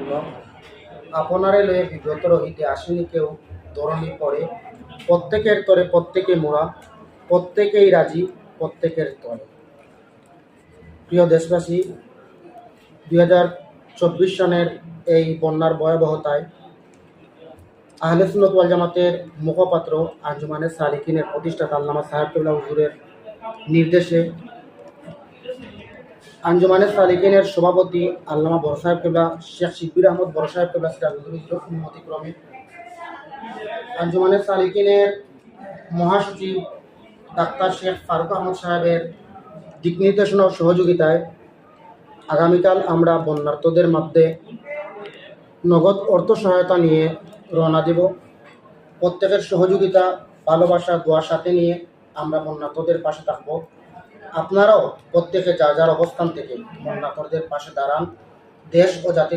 জন্য আপনারে লয়ে বিব্রত রহিতে আসেনি কেউ ধরণী পড়ে, প্রত্যেকের তরে প্রত্যেকে মোড়া, প্রত্যেকেই রাজি প্রত্যেকের তরে। প্রিয় দেশবাসী, 2024 সনের এই বন্যার ভয়াবহতায় আহলে সুন্নাত ওয়াল জামাতের মুখপাত্র আঞ্জুমানে সালিকিনের প্রতিষ্ঠাতা আল্লামা সাহেব কেবলা হুজুরের নির্দেশে আঞ্জুমানে সালিকিনের সভাপতি আল্লামা বড় সাহেব কেবলা শেখ শিব্বির আহমদ বড় সাহেব কেবলা সিরাজুল অনুমতিক্রমে আঞ্জুমানে সালিকিনের মহাসচিব ডাক্তার শেখ ফারুক আহমদ সাহেবের দিক নির্দেশনা ও সহযোগিতায় আগামীকাল আমরা বন্যার্তদের মধ্যে নগদ অর্থ সহায়তা নিয়ে রওনা দেব। প্রত্যেকের সহযোগিতা, ভালোবাসা, দোয়ার সাথে নিয়ে আমরা বন্যার্তদের পাশে থাকব। আপনারাও প্রত্যেকে যার যার অবস্থান থেকে বন্যার্তদের পাশে দাঁড়ান। দেশ ও জাতি